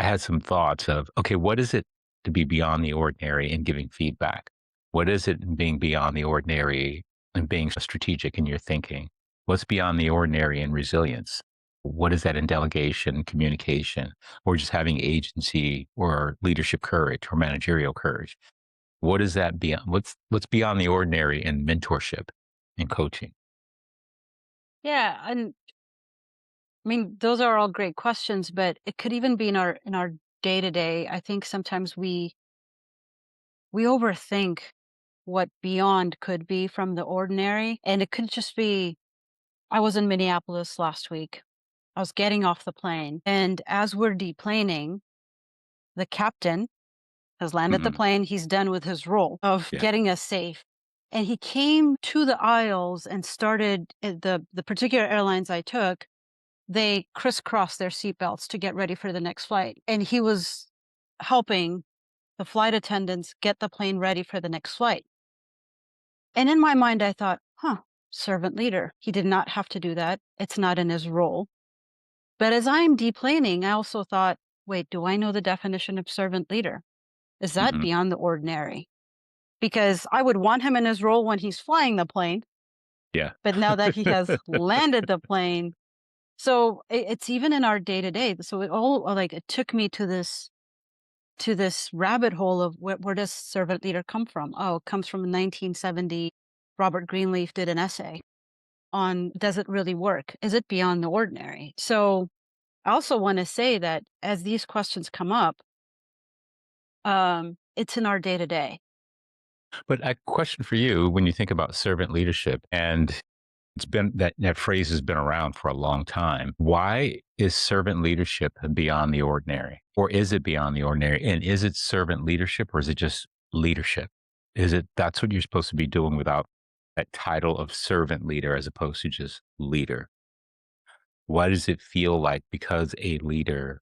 I had some thoughts of, okay, what is it to be beyond the ordinary in giving feedback? What is it in being beyond the ordinary and being strategic in your thinking? What's beyond the ordinary in resilience? What is that in delegation, communication, or just having agency or leadership courage or managerial courage? What is that beyond? What's beyond the ordinary in mentorship and coaching? Yeah, and I mean those are all great questions, but it could even be in our day to day. I think sometimes we overthink what beyond could be from the ordinary, and it could just be. I was in Minneapolis last week. I was getting off the plane, and as we're deplaning, the captain has landed the Mm, plane. He's done with his role of yeah. getting us safe. And he came to the aisles and started the particular airlines I took, they crisscrossed their seatbelts to get ready for the next flight. And he was helping the flight attendants get the plane ready for the next flight. And in my mind, I thought, servant leader. He did not have to do that. It's not in his role. But as I'm deplaning, I also thought, wait, do I know the definition of servant leader? Is that Hmm. beyond the ordinary? Because I would want him in his role when he's flying the plane, Yeah. but now that he has landed the plane, so it's even in our day to day. So it all like it took me to this rabbit hole of where does servant leader come from? Oh, it comes from 1970. Robert Greenleaf did an essay on does it really work? Is it beyond the ordinary? So I also want to say that as these questions come up, it's in our day to day. But a question for you when you think about servant leadership, and it's been that phrase has been around for a long time. Why is servant leadership beyond the ordinary? Or is it beyond the ordinary? And is it servant leadership or is it just leadership? Is it that's what you're supposed to be doing without that title of servant leader as opposed to just leader? Why does it feel like because a leader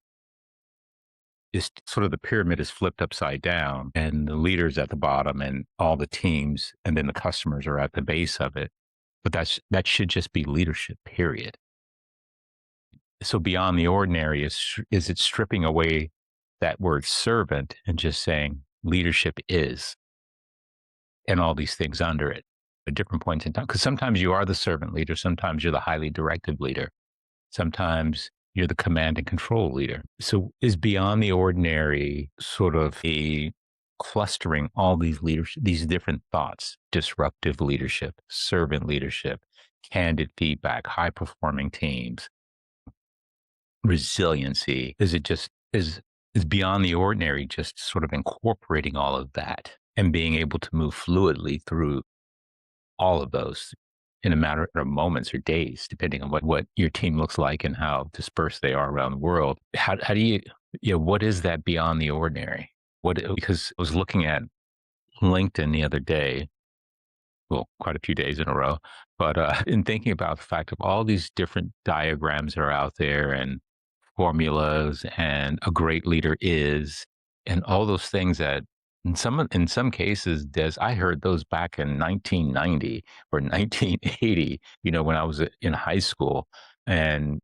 is sort of the pyramid is flipped upside down and the leader's at the bottom and all the teams and then the customers are at the base of it, but that should just be leadership, period. So beyond the ordinary is it stripping away that word servant and just saying leadership is and all these things under it at different points in time. Because sometimes you are the servant leader, sometimes you're the highly directive leader, sometimes you're the command and control leader. So is beyond the ordinary sort of a clustering all these leadership, these different thoughts, disruptive leadership, servant leadership, candid feedback, high performing teams, resiliency. Is it just is beyond the ordinary just sort of incorporating all of that and being able to move fluidly through all of those in a matter of moments or days, depending on what your team looks like and how dispersed they are around the world. How do you, what is that beyond the ordinary? Because I was looking at LinkedIn the other day, well, quite a few days in a row, but in thinking about the fact of all these different diagrams that are out there and formulas and a great leader is, and all those things that in some cases, Des, I heard those back in 1990 or 1980, when I was in high school, and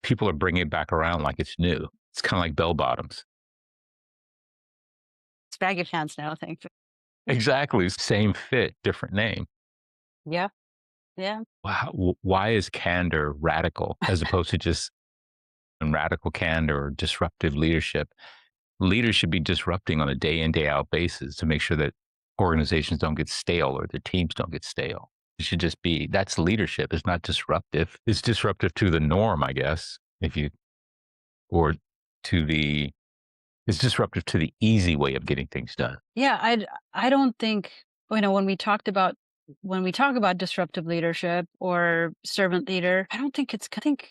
people are bringing it back around like it's new. It's kind of like bell bottoms. It's baggy pants now, thanks. Exactly. Same fit, different name. Yeah, yeah. Wow. Why is candor radical as opposed to just radical candor or disruptive leadership? Leaders should be disrupting on a day in, day out basis to make sure that organizations don't get stale or their teams don't get stale. It should just be that's leadership. It's not disruptive. It's disruptive to the norm, I guess, if you or to the it's disruptive to the easy way of getting things done. Yeah, I don't think, when we talk about disruptive leadership or servant leader, I don't think I think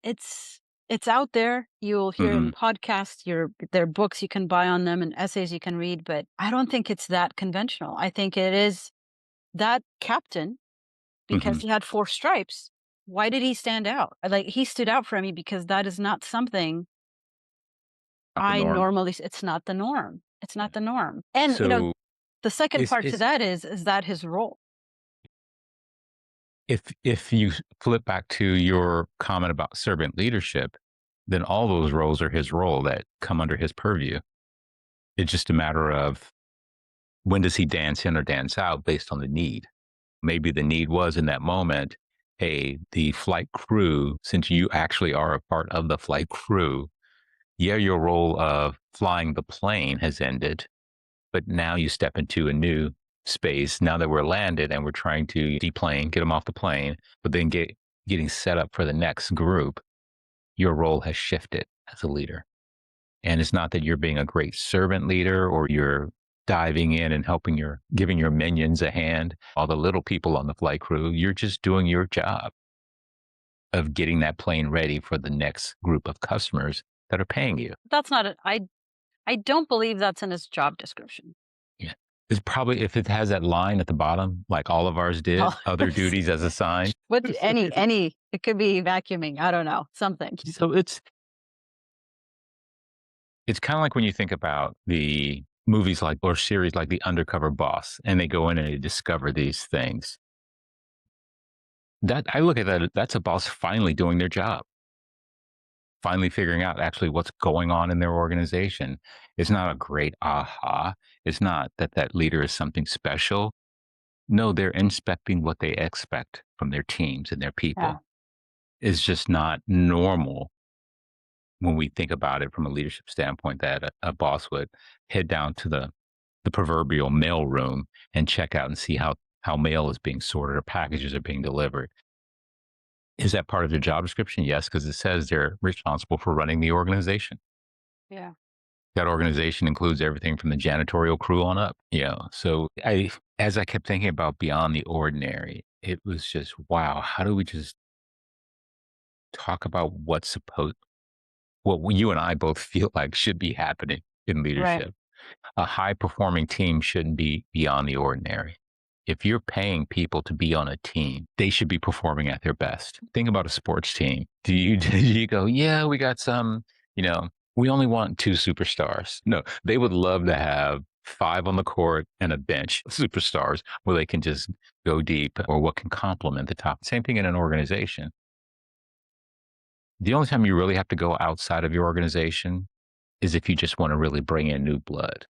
it's it's out there. You'll hear Hmm. in podcasts, there are books you can buy on them and essays you can read, but I don't think it's that conventional. I think it is that captain because Hmm. he had four stripes. Why did he stand out? Like he stood out for me because that is not something Not the I norm. normally it's not the norm. It's Yeah. not the norm. And, So the second is part to is that is that his role? if you flip back to your comment about servant leadership, then all those roles are his role that come under his purview. It's just a matter of when does he dance in or dance out based on the need. Maybe the need was in that moment, hey, the flight crew, since you actually are a part of the flight crew, yeah, your role of flying the plane has ended, but now you step into a new space now that we're landed and we're trying to deplane, get them off the plane, but then getting set up for the next group. Your role has shifted as a leader. And it's not that you're being a great servant leader or you're diving in and giving your minions a hand, all the little people on the flight crew. You're just doing your job of getting that plane ready for the next group of customers that are paying you. That's not I don't believe that's in his job description. Yeah. It's probably, if it has that line at the bottom, like all of ours did, Oh, other duties as assigned. what any it could be vacuuming, I don't know, something. So it's kind of like when you think about the movies like or series like The Undercover Boss, and they go in and they discover these things. That I look at that, that's a boss finally doing their job, finally figuring out actually what's going on in their organization. It's not a great aha. It's not that that leader is something special. No, they're inspecting what they expect from their teams and their Yeah, people. It's just not normal when we think about it from a leadership standpoint that a boss would head down to the proverbial mail room and check out and see how mail is being sorted or packages are being delivered. Is that part of their job description? Yes, because it says they're responsible for running the organization. yeah. That organization includes everything from the janitorial crew on up. So as I kept thinking about beyond the ordinary, it was just wow. How do we just talk about what you and I both feel like should be happening in Right. leadership? A high performing team shouldn't be beyond the ordinary. If you're paying people to be on a team, they should be performing at their best. Think about a sports team. Do you go, yeah, we got some, we only want two superstars. No, they would love to have five on the court and a bench of superstars where they can just go deep or what can complement the top. Same thing in an organization. The only time you really have to go outside of your organization is if you just want to really bring in new blood,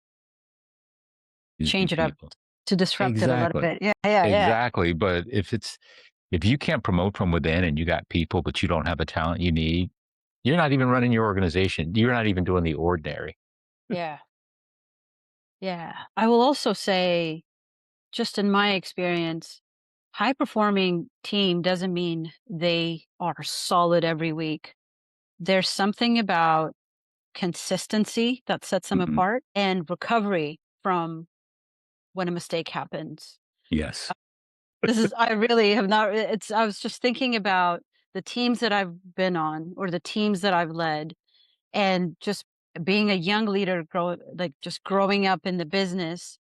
new Change it up people. to disrupt it a little Exactly. bit. Yeah, yeah, yeah. Exactly. But if you can't promote from within and you got people, but you don't have the talent you need, you're not even running your organization. You're not even doing the ordinary. Yeah. Yeah. I will also say, just in my experience, high performing team doesn't mean they are solid every week. There's something about consistency that sets them Mhm. apart and recovery from when a mistake happens. Yes. This is I really have not it's I was just thinking about the teams that I've been on or the teams that I've led and just being a young leader just growing up in the business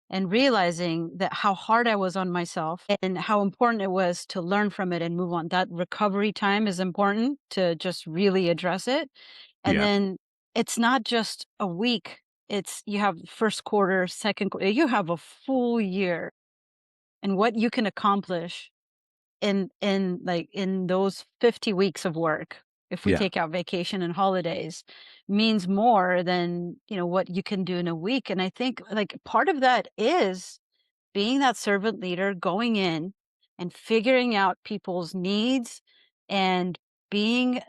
and realizing that how hard I was on myself and how important it was to learn from it and move on. That recovery time is important to just really address it. And Yeah. then it's not just a week. It's you have first quarter, second quarter, you have a full year and what you can accomplish in those 50 weeks of work, if we Yeah. take out vacation and holidays, means more than, what you can do in a week, and I think, like, part of that is being that servant leader, going in and figuring out people's needs and being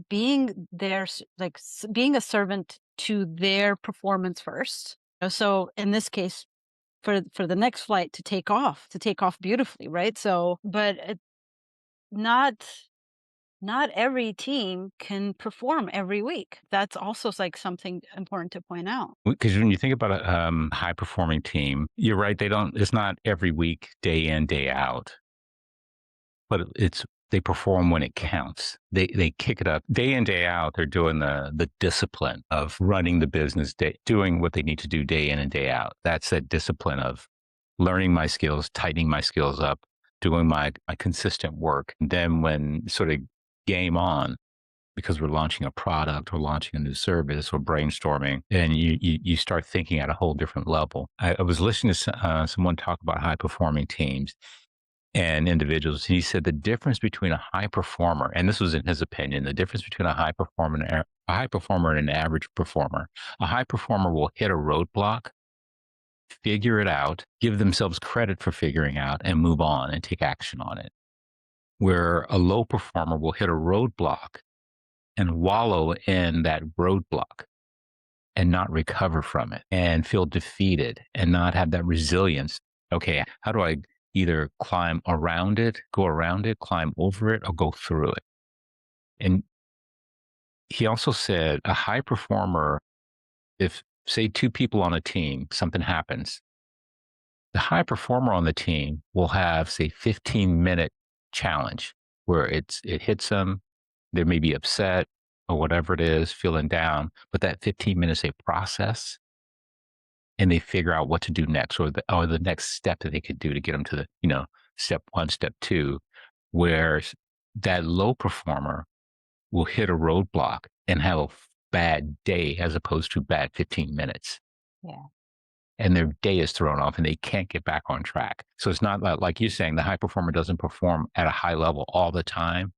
being a servant to their performance first. So, in this case, for the next flight to take off beautifully, right? So, but not not every team can perform every week. That's also like something important to point out. Because when you think about a high performing team, you're right. It's not every week, day in, day out, but they perform when it counts. They kick it up day in, day out. They're doing the discipline of running the business, doing what they need to do day in and day out. That's that discipline of learning my skills, tightening my skills up, doing my consistent work. And then when sort of game on, because we're launching a product or launching a new service or brainstorming, and you start thinking at a whole different level. I was listening to someone talk about high performing teams, and individuals. He said the difference between a high performer, and this was in his opinion, the difference between a high performer and an average performer. A high performer will hit a roadblock, figure it out, give themselves credit for figuring out, and move on and take action on it. Where a low performer will hit a roadblock and wallow in that roadblock and not recover from it and feel defeated and not have that resilience. Okay, how do I either climb around it, go around it, climb over it, or go through it? And he also said a high performer, if say two people on a team, something happens, the high performer on the team will have, say, 15-minute challenge where it hits them, they may be upset or whatever it is, feeling down, but that 15 minutes they process and they figure out what to do next, or the next step that they could do to get them to the, step one, step two. Whereas that low performer will hit a roadblock and have a bad day as opposed to bad 15 minutes. Yeah. And their day is thrown off and they can't get back on track. So it's not like you're saying the high performer doesn't perform at a high level all the time.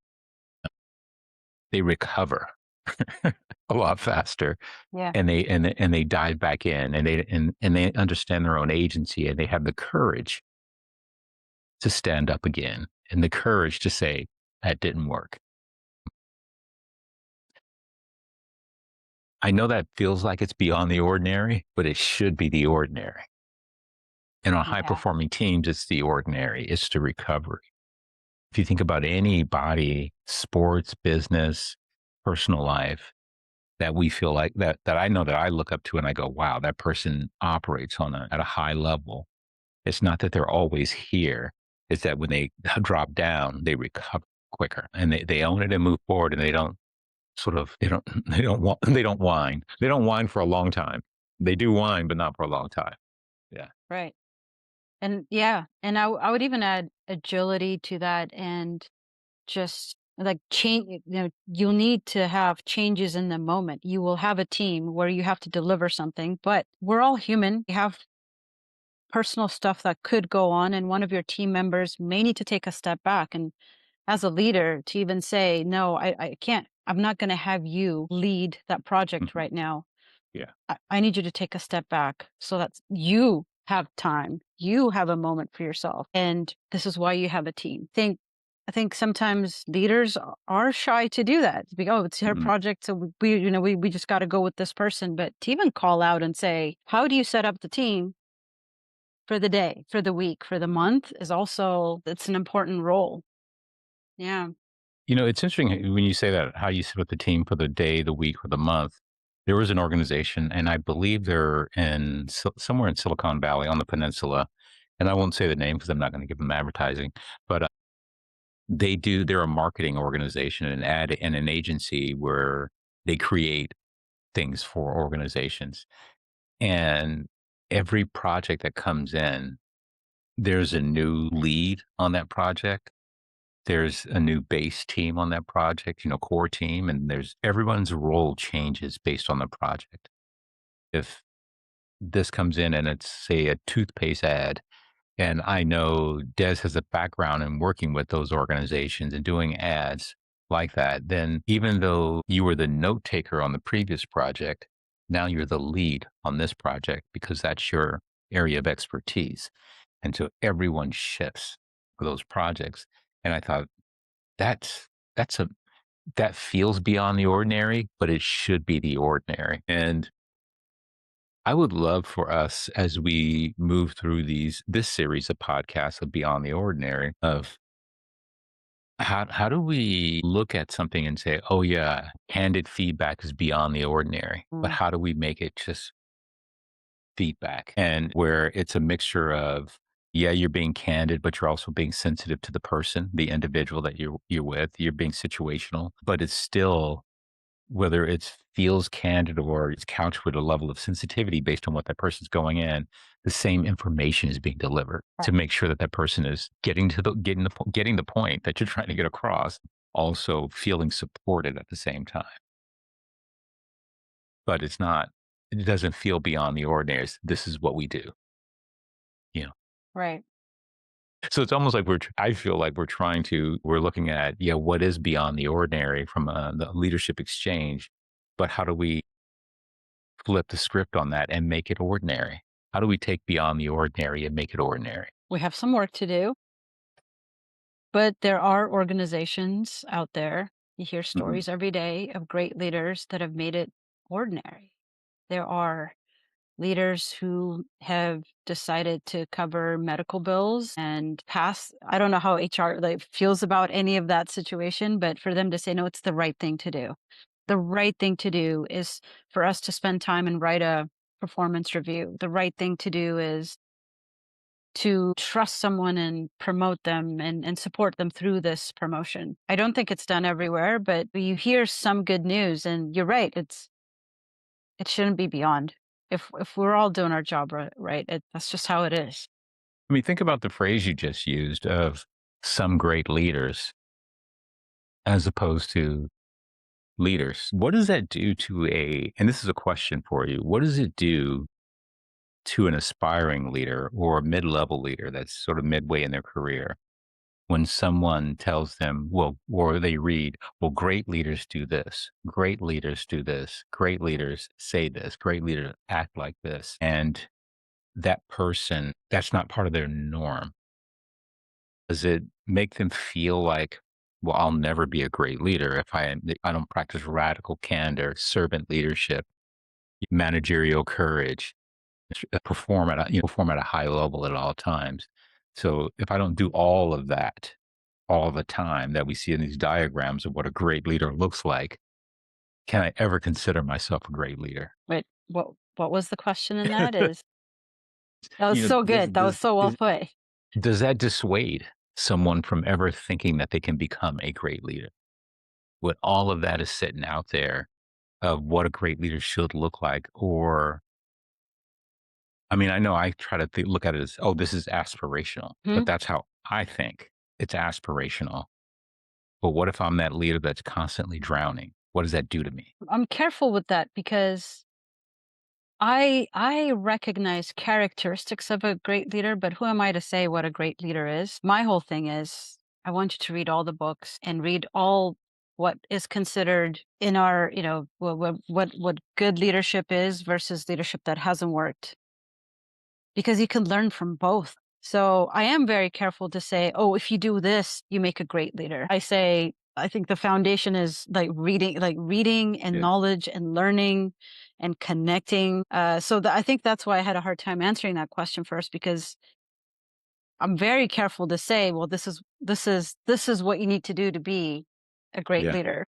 They recover a lot faster, Yeah. and they dive back in, and they understand their own agency, and they have the courage to stand up again and the courage to say that didn't work. I know that feels like it's beyond the ordinary, but it should be the ordinary. And on high Yeah. performing teams, it's the ordinary, it's the recovery. If you think about anybody, sports, business, personal life, that we feel like that I know that I look up to and I go, wow, that person operates at a high level. It's not that they're always here. It's that when they drop down, they recover quicker and they own it and move forward, and they don't sort of they don't whine. They don't whine for a long time. They do whine, but not for a long time. Yeah. Right. And yeah, and I would even add agility to that, and just like change, you'll need to have changes in the moment. You will have a team where you have to deliver something, but we're all human. We have personal stuff that could go on, and one of your team members may need to take a step back. And as a leader, to even say, no, I can't, I'm not going to have you lead that project Mhm. right now. Yeah. I need you to take a step back so that you have time. You have a moment for yourself. And this is why you have a team. I think sometimes leaders are shy to do that. It's like, oh, it's her Mhm. project. So we just got to go with this person. But to even call out and say, how do you set up the team for the day, for the week, for the month is also, it's an important role. Yeah. It's interesting when you say that, how you sit with the team for the day, the week, or the month. There was an organization, and I believe they're somewhere in Silicon Valley on the peninsula. And I won't say the name because I'm not going to give them advertising, but they're a marketing organization and an agency where they create things for organizations. And every project that comes in, there's a new lead on that project. There's a new base team on that project, core team, and there's everyone's role changes based on the project. If this comes in and it's, say, a toothpaste ad, and I know Des has a background in working with those organizations and doing ads like that, then even though you were the note taker on the previous project, now you're the lead on this project because that's your area of expertise. And so everyone shifts for those projects. And I thought that's that's a that feels beyond the ordinary, but it should be the ordinary. And I would love for us, as we move through this series of podcasts of Beyond the Ordinary, of how do we look at something and say, oh yeah, candid feedback is beyond the ordinary, but Mm. how do we make it just feedback, and where it's a mixture of, yeah, you're being candid, but you're also being sensitive to the person, the individual that you're with. You're being situational, but it's still, whether it feels candid or it's couched with a level of sensitivity based on what that person's going in, the same information is being delivered to Right. make sure that that person is getting the point that you're trying to get across, also feeling supported at the same time. But it doesn't feel beyond the ordinary. This is what we do. You know, Right. So it's almost like I feel like we're looking at, yeah, what is beyond the ordinary from the leadership exchange, but how do we flip the script on that and make it ordinary? How do we take beyond the ordinary and make it ordinary? We have some work to do, but there are organizations out there. You hear Mhm. stories every day of great leaders that have made it ordinary. There are leaders who have decided to cover medical bills and pass. I don't know how HR like feels about any of that situation, but for them to say no, it's the right thing to do. The right thing to do is for us to spend time and write a performance review. The right thing to do is to trust someone and promote them and support them through this promotion. I don't think it's done everywhere, but you hear some good news and you're right, it shouldn't be beyond. If we're all doing our job right, that's just how it is. I mean, think about the phrase you just used of some great leaders as opposed to leaders. What does that do to and this is a question for you, what does it do to an aspiring leader or a mid level leader that's sort of midway in their career when someone tells them, well, or they read, well, great leaders do this, great leaders do this, great leaders say this, great leaders act like this. And that person, that's not part of their norm. Does it make them feel like, well, I'll never be a great leader if I don't practice radical candor, servant leadership, managerial courage, perform at a high level at all times. So if I don't do all of that all the time that we see in these diagrams of what a great leader looks like, can I ever consider myself a great leader? But what was the question in that is that was so Does, good. That was so well put. does that dissuade someone from ever thinking that they can become a great leader? When all of that is sitting out there of what a great leader should look like, or I mean, I know I try to look at it as, oh, this is aspirational, Hmm? but that's how I think. It's aspirational. But what if I'm that leader that's constantly drowning? What does that do to me? I'm careful with that because I recognize characteristics of a great leader, but who am I to say what a great leader is? My whole thing is I want you to read all the books and read all what is considered in our, what good leadership is versus leadership that hasn't worked because you can learn from both. So I am very careful to say, oh, if you do this, you make a great leader. I say, I think the foundation is like reading and Yeah. knowledge and learning and connecting. I think that's why I had a hard time answering that question first because I'm very careful to say, well, this is what you need to do to be a great Yeah. leader.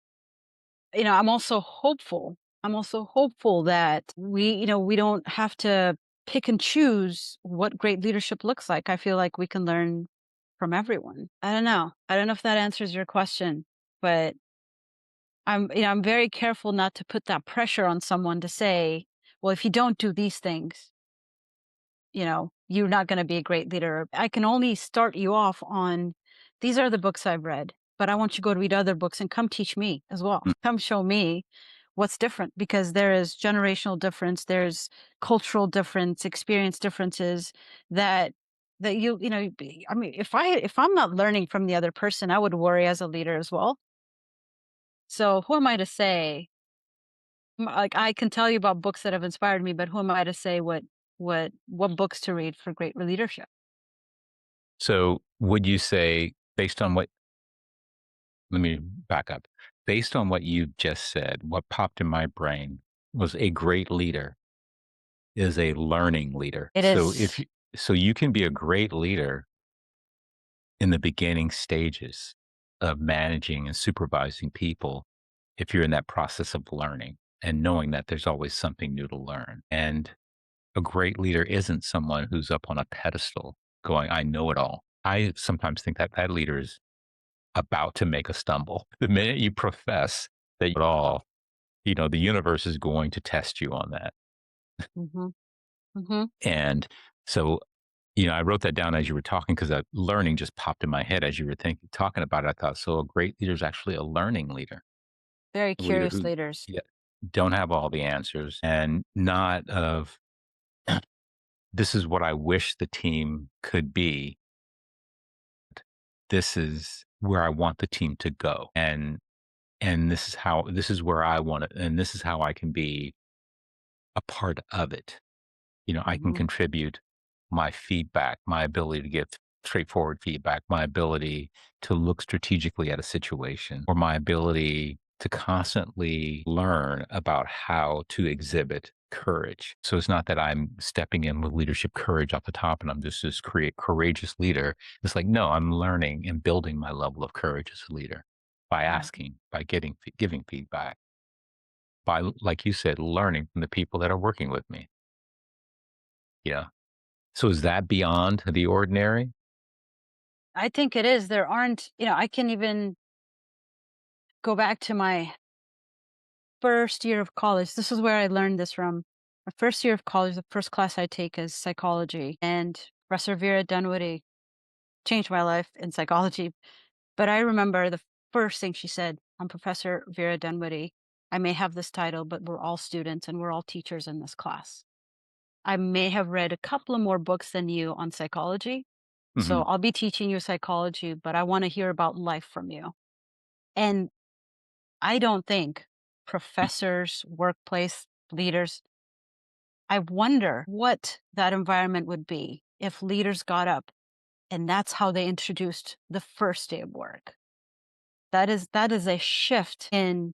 I'm also hopeful. I'm also hopeful that we don't have to pick and choose what great leadership looks like. I feel like we can learn from everyone. I don't know. I don't know if that answers your question, but I'm very careful not to put that pressure on someone to say, well, if you don't do these things, you're not going to be a great leader. I can only start you off on these are the books I've read, but I want you to go to read other books and come teach me as well. Mm. Come show me what's different because there is generational difference, there's cultural difference, experience differences that I mean if I'm not learning from the other person, I would worry as a leader as well. So who am I to say like I can tell you about books that have inspired me, but who am I to say what books to read for great leadership? So would you say, based on what, let me back up. Based on what you just said, what popped in my brain was a great leader is a learning leader. It is. So you can be a great leader in the beginning stages of managing and supervising people if you're in that process of learning and knowing that there's always something new to learn. And a great leader isn't someone who's up on a pedestal going, I know it all. I sometimes think that that leader is about to make a stumble. The minute you profess that you know it all, the universe is going to test you on that. Mhm, mhm. And so, I wrote that down as you were talking because that learning just popped in my head as you were talking about it. I thought, so a great leader is actually a learning leader, Very a leader curious who, leaders. yeah, don't have all the answers and not of this is what I wish the team could be. this is where I want the team to go. And this is where I want it. And this is how I can be a part of it. I can Mhm. contribute my feedback, my ability to give straightforward feedback, my ability to look strategically at a situation, or my ability to constantly learn about how to exhibit courage. So it's not that I'm stepping in with leadership courage off the top and I'm just this create courageous leader. It's like, no, I'm learning and building my level of courage as a leader by Right. asking, by giving feedback, by, like you said, learning from the people that are working with me. Yeah. So is that beyond the ordinary? I think it is. There aren't, I can even go back to my first year of college. This is where I learned this from. My first year of college, the first class I take is psychology, and Professor Vera Dunwoody changed my life in psychology. But I remember the first thing she said, "I'm Professor Vera Dunwoody. I may have this title, but we're all students and we're all teachers in this class. I may have read a couple of more books than you on psychology. So Mhm. I'll be teaching you psychology, but I want to hear about life from you." And I don't think Y professors, workplace leaders, I wonder what that environment would be if leaders got up and that's how they introduced the first day of work. That is a shift in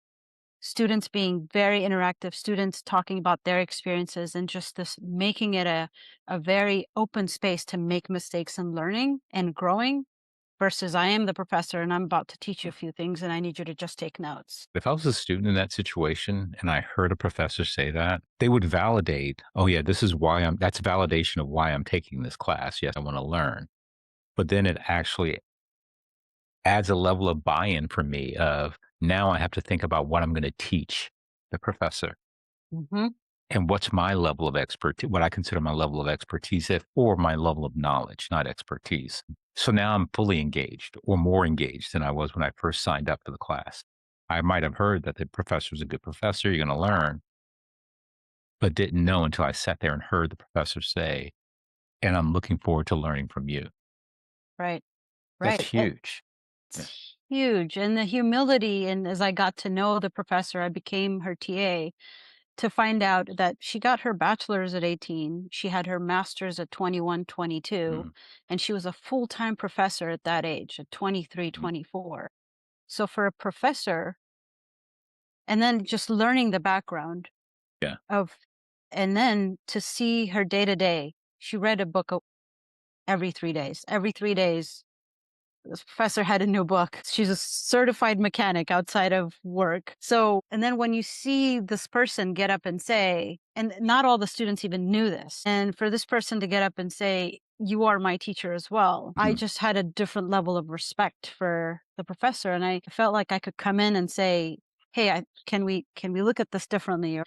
students being very interactive, students talking about their experiences and just this making it a very open space to make mistakes and learning and growing versus I am the professor and I'm about to teach you a few things and I need you to just take notes. If I was a student in that situation and I heard a professor say that, they would validate, "Oh, yeah, this is why that's validation of why I'm taking this class. Yes, I wanna learn." But then it actually adds a level of buy-in for me of, now I have to think about what I'm gonna teach the professor. Mhm. And what's my level of expertise? What I consider my level of expertise if or my level of knowledge, not expertise. So now I'm fully engaged or more engaged than I was when I first signed up for the class. I might have heard that the professor's a good professor, you're going to learn, but didn't know until I sat there and heard the professor say, and I'm looking forward to learning from you. Right. That's Right. huge. Yeah. It's huge. And the humility, and as I got to know the professor, I became her TA to find out that she got her bachelor's at 18. She had her master's at 21, 22, Mhm, and she was a full-time professor at that age, at 23, mhm. 24. So for a professor, and then just learning the background Yeah. of, and then to see her day to day, she read a book every 3 days. Every 3 days, this professor had a new book. She's a certified mechanic outside of work. So, and then when you see this person get up and say, and not all the students even knew this, and for this person to get up and say, "You are my teacher as well," I Mhm. just had a different level of respect for the professor. And I felt like I could come in and say, "Hey, can we look at this differently?" Or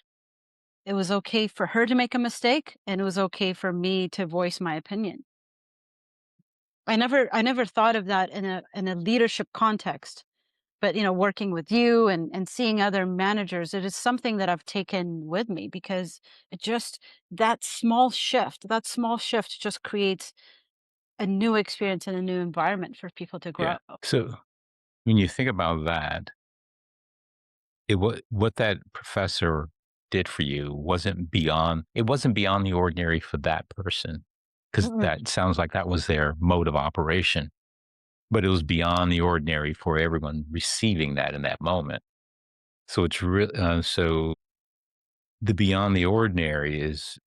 it was okay for her to make a mistake, and it was okay for me to voice my opinion. I never thought of that in a leadership context, but, working with you and seeing other managers, it is something that I've taken with me because it just that small shift just creates a new experience and a new environment for people to Yeah. grow. So when you think about that, what that professor did for you wasn't beyond the ordinary for that person, because Mm-mm. that sounds like that was their mode of operation, but it was beyond the ordinary for everyone receiving that in that moment. So it's real so the beyond the ordinary is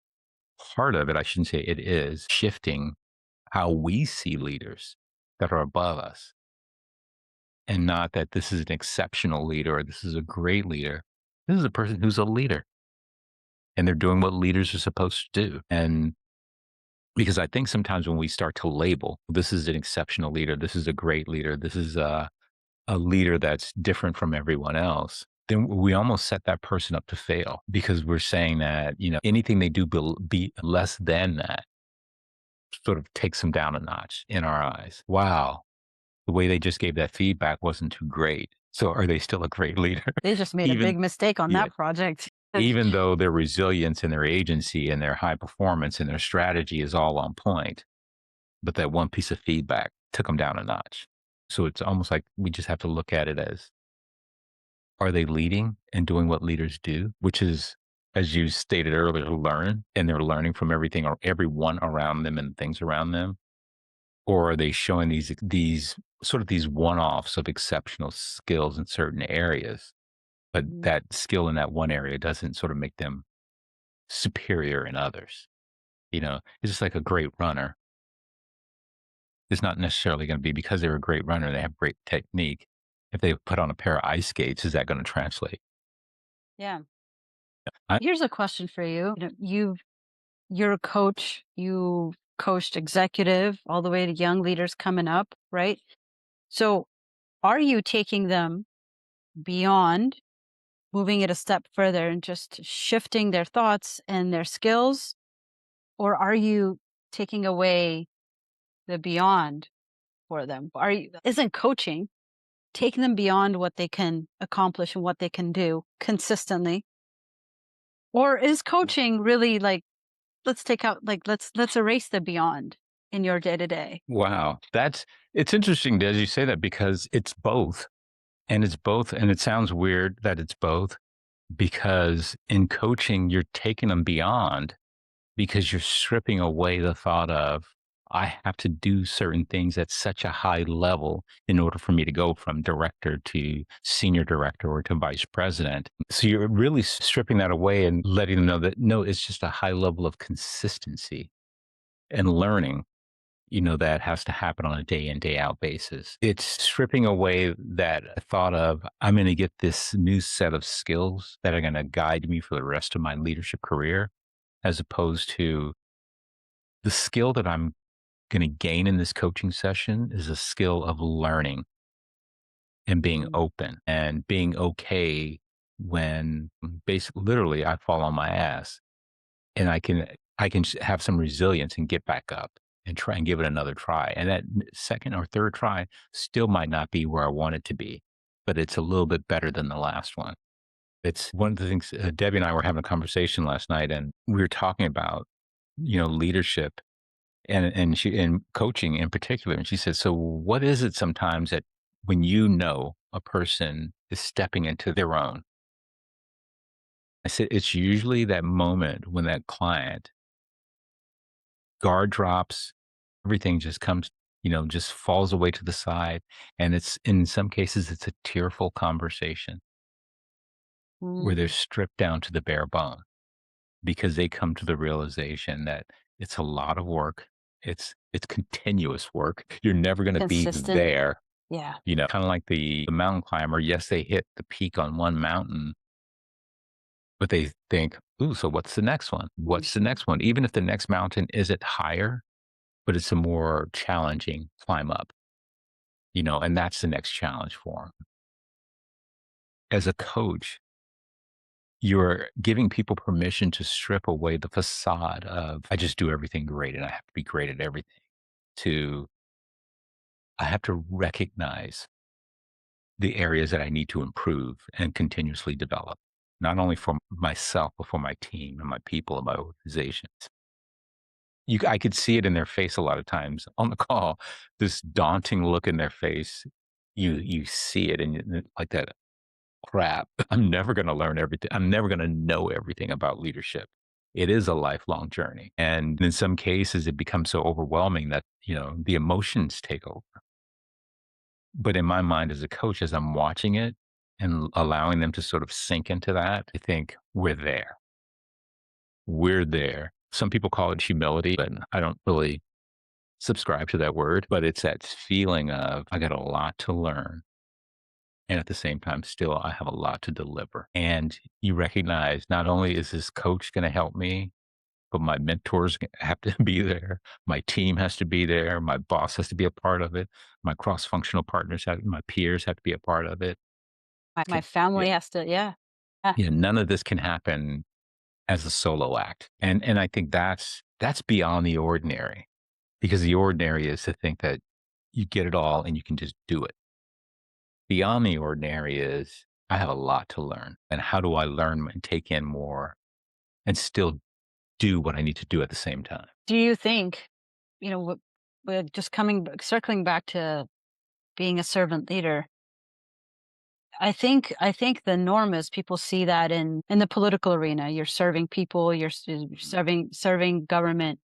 part of it, I shouldn't say it is, shifting how we see leaders that are above us, and not that this is an exceptional leader or this is a great leader. This is a person who's a leader. And they're doing what leaders are supposed to do. And because I think sometimes when we start to label, this is an exceptional leader, this is a great leader, this is a leader that's different from everyone else, then we almost set that person up to fail because we're saying that, anything they do be less than that sort of takes them down a notch in our eyes. Wow. The way they just gave that feedback wasn't too great. So are they still a great leader? They just made a Even, big mistake on yeah, that project. even though their resilience and their agency and their high performance and their strategy is all on point, but that one piece of feedback took them down a notch. So it's almost like we just have to look at it as, are they leading and doing what leaders do, which is, as you stated earlier, learn, and they're learning from everything or everyone around them and things around them? Or are they showing these sort of these one-offs of exceptional skills in certain areas, but Mhm. that skill in that one area doesn't sort of make them superior in others? It's just like a great runner. It's not necessarily gonna be because they're a great runner, they have great technique. If they put on a pair of ice skates, is that gonna translate? Yeah. I Here's a question for you. You're a coach. You coached executive all the way to young leaders coming up, right? So, are you taking them beyond, moving it a step further and just shifting their thoughts and their skills? Or are you taking away the beyond for them? Isn't coaching taking them beyond what they can accomplish and what they can do consistently? Or is coaching really like, let's take out, like, let's erase the beyond in your day to day? Wow, it's interesting as you say that because it's both, and it's both, and it sounds weird that it's both because in coaching, you're taking them beyond because you're stripping away the thought of, I have to do certain things at such a high level in order for me to go from director to senior director or to vice president. So you're really stripping that away and letting them know that no, it's just a high level of consistency and learning, that has to happen on a day in, day out basis. It's stripping away that thought of, I'm going to get this new set of skills that are going to guide me for the rest of my leadership career, as opposed to the skill that I'm going to gain in this coaching session is a skill of learning and being Mm. open and being okay when basically literally I fall on my ass, and I can have some resilience and get back up and try and give it another try. And that second or third try still might not be where I want it to be, but it's a little bit better than the last one. It's one of the things. Debbie and I were having a conversation last night, and we were talking about leadership and coaching in particular. And she said, "So what is it sometimes that when a person is stepping into their own?" I said, "It's usually that moment when that client guard drops, everything just comes, just falls away to the side. And it's in some cases, it's a tearful conversation where they're Mm. stripped down to the bare bone because they come to the realization that it's a lot of work. It's continuous work. You're never going to be Consistent. there, Yeah. kind of like the mountain climber. Yes, they hit the peak on one mountain, but they think, ooh, so what's the next one? Mm. What's the next one? Even if the next mountain isn't higher, but it's a more challenging climb up, and that's the next challenge for them. As a coach, you're giving people permission to strip away the facade of, I just do everything great and I have to be great at everything, to, I have to recognize the areas that I need to improve and continuously develop, not only for myself, but for my team and my people and my organizations. I could see it in their face a lot of times on the call, this daunting look in their face. You see it and like that, crap. I'm never going to learn everything. I'm never going to know everything about leadership. It is a lifelong journey. And in some cases, it becomes so overwhelming that, the emotions take over. But in my mind as a coach, as I'm watching it and allowing them to sort of sink into that, I think we're there. We're there. Some people call it humility, but I don't really subscribe to that word. But it's that feeling of, I got a lot to learn. And at the same time, still, I have a lot to deliver. And you recognize not only is this coach going to help me, but my mentors have to be there. My team has to be there. My boss has to be a part of it. My cross functional my peers have to be a part of it. My Yeah. family has to, yeah. Yeah. Yeah. None of this can happen as a solo act. And I think that's beyond the ordinary, because the ordinary is to think that you get it all and you can just do it. Beyond the ordinary is, I have a lot to learn. And how do I learn and take in more and still do what I need to do at the same time? Do you think, what, we're just circling back to being a servant leader. I think the norm is people see that in the political arena. You're serving people, you're serving government.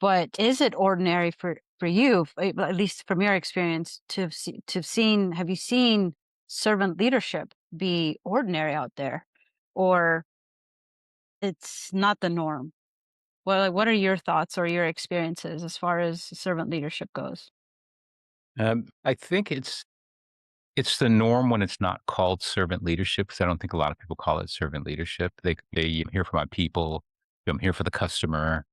But is it ordinary for you, at least from your experience, have you seen servant leadership be ordinary out there, or it's not the norm? Well, like, what are your thoughts or your experiences as far as servant leadership goes? I think it's the norm when it's not called servant leadership, because I don't think a lot of people call it servant leadership. I'm here for my people. I'm here for the customer.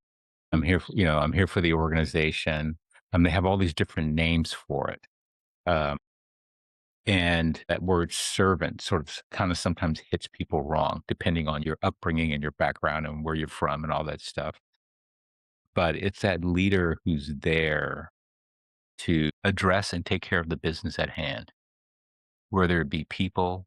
I'm here for the organization. They have all these different names for it. Um, and that word servant sort of kind of sometimes hits people wrong, depending on your upbringing and your background and where you're from and all that stuff. But it's that leader who's there to address and take care of the business at hand, whether it be people,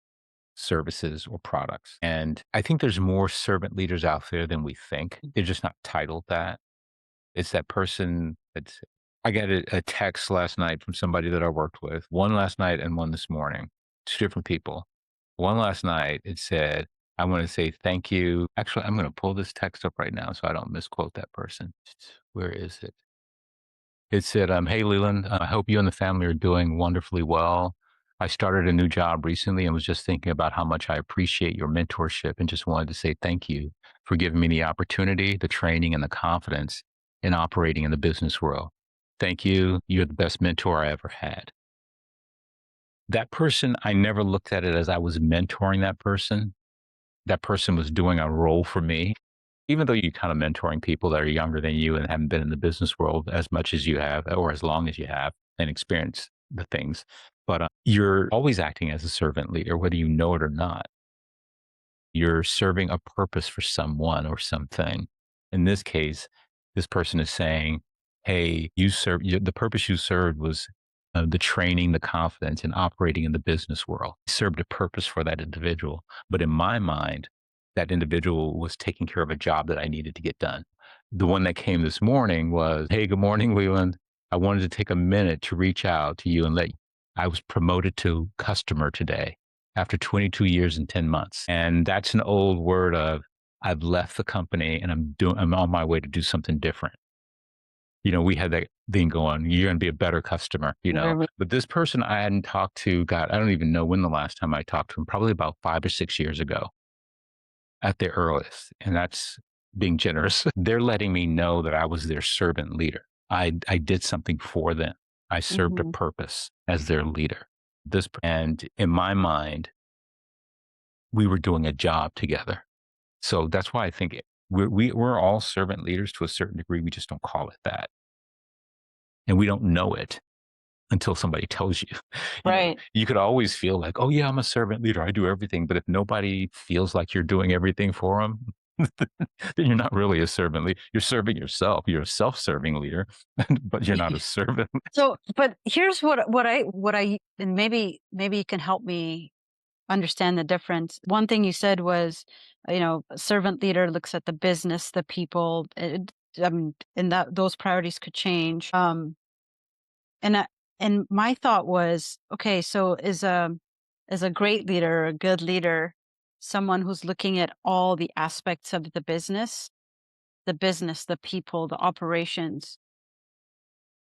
services, or products. And I think there's more servant leaders out there than we think. They're just not titled that. It's that person that's I got a text last night from somebody that I worked with, one last night and one this morning, two different people. One last night, it said, I want to say thank you. Actually, I'm going to pull this text up right now so I don't misquote that person. Where is it? It said, "Hey, Leland, I hope you and the family are doing wonderfully well. I started a new job recently and was just thinking about how much I appreciate your mentorship and just wanted to say thank you for giving me the opportunity, the training, and the confidence in operating in the business world. Thank you. You're the best mentor I ever had." That person, I never looked at it as I was mentoring that person. That person was doing a role for me. Even though you're kind of mentoring people that are younger than you and haven't been in the business world as much as you have, or as long as you have, and experienced the things, but you're always acting as a servant leader, whether you know it or not. You're serving a purpose for someone or something. In this case, this person is saying, "Hey, the purpose you served was the training, the confidence, and operating in the business world. You served a purpose for that individual. But in my mind, that individual was taking care of a job that I needed to get done." The one that came this morning was, "Hey, good morning, Leland. I wanted to take a minute to reach out to you and I was promoted to customer today after 22 years and 10 months." And that's an old word of, I've left the company and I'm on my way to do something different. We had that thing going, you're going to be a better customer, Right. but this person I hadn't talked to, God, I don't even know when the last time I talked to him, probably about 5 or 6 years ago at the earliest. And that's being generous. They're letting me know that I was their servant leader. I did something for them. I served a Mhm. purpose as their leader. And in my mind, we were doing a job together. So that's why I think we're all servant leaders to a certain degree. We just don't call it that. And we don't know it until somebody tells you. Right. You could always feel like, oh, yeah, I'm a servant leader. I do everything. But if nobody feels like you're doing everything for them, then you're not really a servant leader. You're serving yourself. You're a self serving leader, but you're not a servant. So, but here's what I and maybe you can help me understand the difference. One thing you said was, a servant leader looks at the business, the people, and that those priorities could change. And I, and my thought was, okay, so is a great leader, a good leader, someone who's looking at all the aspects of the people, the operations,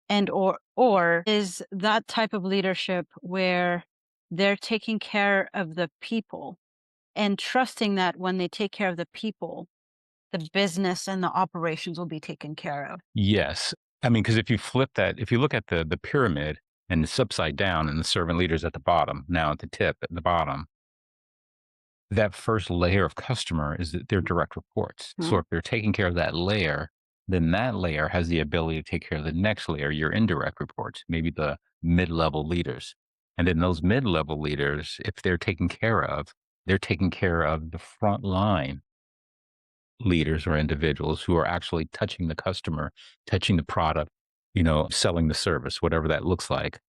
and or is that type of leadership where they're taking care of the people and trusting that when they take care of the people, the business and the operations will be taken care of. Yes. I mean, because if you look at the pyramid and it's upside down and the servant leaders at the bottom, now at the tip at the bottom, that first layer of customer is that they're direct reports. So Mhm. if they're taking care of that layer, then that layer has the ability to take care of the next layer, your indirect reports, maybe the mid-level leaders. And then those mid-level leaders, if they're taking care of the front line leaders or individuals who are actually touching the customer, touching the product, selling the service, whatever that looks like.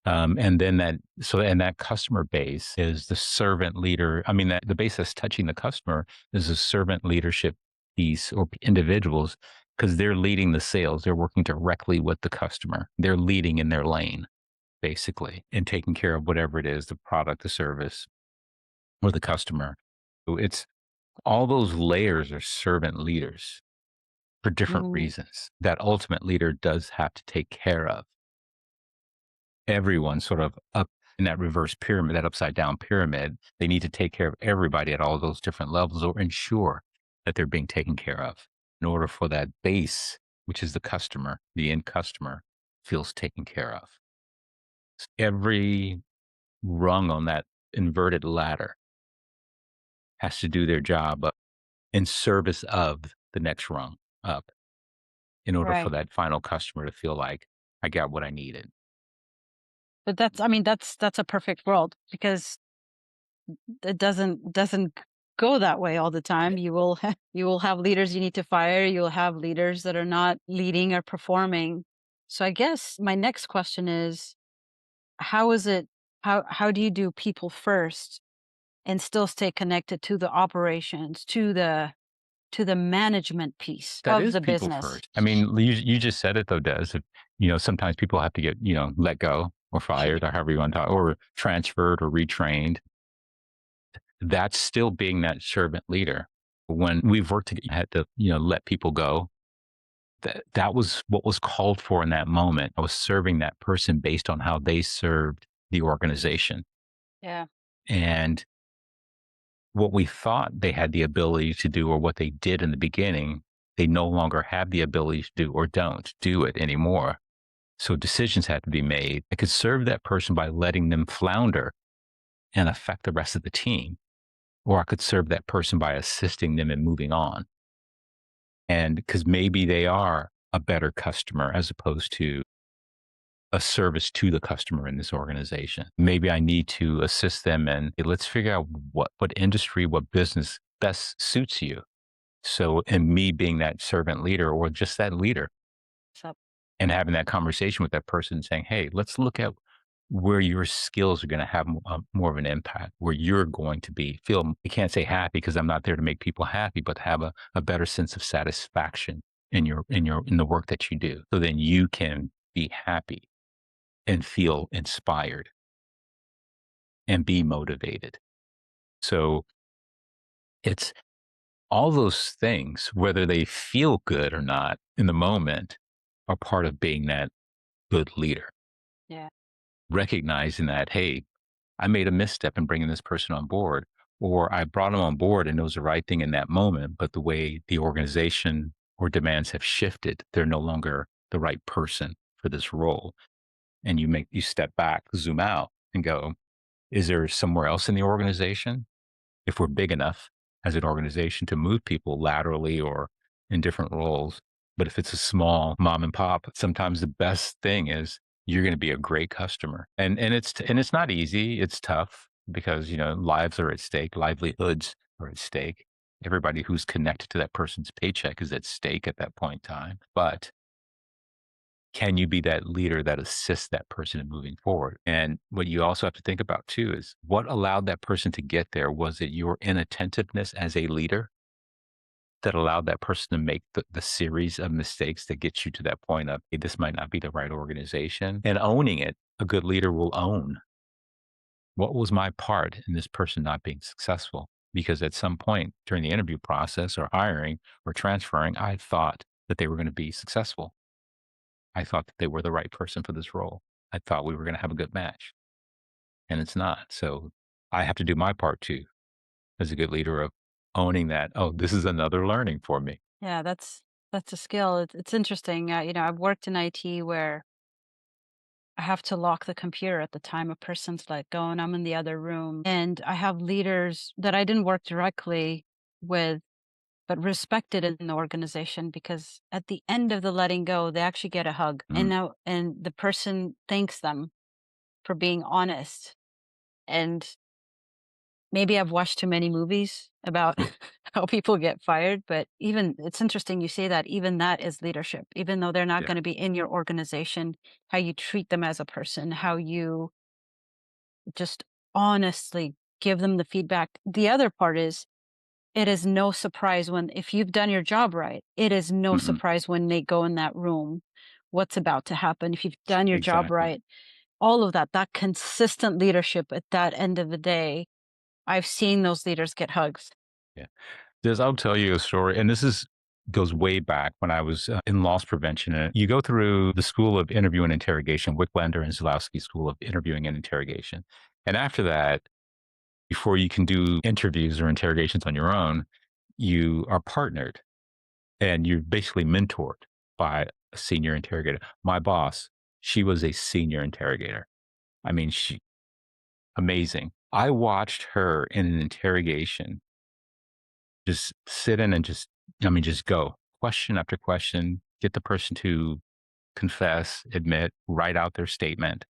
And that customer base is the servant leader. I mean, that the base that's touching the customer is a servant leadership piece or individuals, because they're leading the sales. They're working directly with the customer. They're leading in their lane. basically, and taking care of whatever it is, the product, the service, or the customer. So it's all those layers are servant leaders for different Mhm. reasons that ultimate leader does have to take care of. Everyone sort of up in that reverse pyramid, that upside down pyramid, they need to take care of everybody at all those different levels or ensure that they're being taken care of in order for that base, which is the customer, the end customer, feels taken care of. Every rung on that inverted ladder has to do their job in service of the next rung up in order for Right. that final customer to feel like I got what I needed. But that's I mean, that's a perfect world because it doesn't go that way all the time. You will you will have leaders you need to fire, you'll have leaders that are not leading or performing. So I guess my next question is how is it how do you do people first and still stay connected to the operations, to the management piece That of is the people business? first. I mean, you just said it though, Des. Sometimes people have to get, let go or fired or however you want to talk, or transferred or retrained. That's still being that servant leader. When we've worked together, had to, let people go. That was what was called for in that moment. I was serving that person based on how they served the organization. Yeah. And what we thought they had the ability to do or what they did in the beginning, they no longer have the ability to do or don't do it anymore. So decisions had to be made. I could serve that person by letting them flounder and affect the rest of the team, or I could serve that person by assisting them in moving on. And because maybe they are a better customer as opposed to a service to the customer in this organization. Maybe I need to assist them and let's figure out what industry, what business best suits you. So, and me being that servant leader or just that leader So and having that conversation with that person saying, hey, let's look at where your skills are going to have more of an impact, where you're going to be feel, I can't say happy because I'm not there to make people happy, but have a better sense of satisfaction in the work that you do. So then you can be happy and feel inspired and be motivated. So it's all those things, whether they feel good or not in the moment, are part of being that good leader. yeah. Recognizing that, hey, I made a misstep in bringing this person on board, or I brought them on board and it was the right thing in that moment. But the way the organization or demands have shifted, they're no longer the right person for this role. And you step back, zoom out, and go, is there somewhere else in the organization if we're big enough as an organization to move people laterally or in different roles? But if it's a small mom and pop, sometimes the best thing is you're going to be a great customer. And it's not easy. It's tough because, lives are at stake, livelihoods are at stake. Everybody who's connected to that person's paycheck is at stake at that point in time. But can you be that leader that assists that person in moving forward? And what you also have to think about too is what allowed that person to get there? Was it your inattentiveness as a leader that allowed that person to make the series of mistakes that gets you to that point of, hey, this might not be the right organization? And owning it, a good leader will own what was my part in this person not being successful? Because at some point during the interview process or hiring or transferring, I thought that they were going to be successful. I thought that they were the right person for this role. I thought we were going to have a good match, and it's not. So I have to do my part too, as a good leader of owning that. Oh, this is another learning for me. Yeah, that's a skill. It's interesting. I've worked in IT where I have to lock the computer at the time a person's let go, and I'm in the other room. And I have leaders that I didn't work directly with, but respected in the organization because at the end of the letting go, they actually get a hug. And Mm, now, and the person thanks them for being honest. And maybe I've watched too many movies about how people get fired, but even it's interesting you say that even that is leadership, even though they're not yeah. going to be in your organization, how you treat them as a person, how you just honestly give them the feedback. The other part is it is no surprise when, if you've done your job right, it is no Mm-mm. surprise when they go in that room, what's about to happen. If you've done your job Exactly. right, all of that, that consistent leadership at that end of the day, I've seen those leaders get hugs. Yeah. I'll tell you a story, and this is goes way back when I was in loss prevention. And you go through the School of Interview and Interrogation, Wicklander and Zulawski School of Interviewing and Interrogation. And after that, before you can do interviews or interrogations on your own, you are partnered and you're basically mentored by a senior interrogator. My boss, she was a senior interrogator. I mean, she amazing. I watched her in an interrogation just sit in and just go question after question, get the person to confess, admit, write out their statement,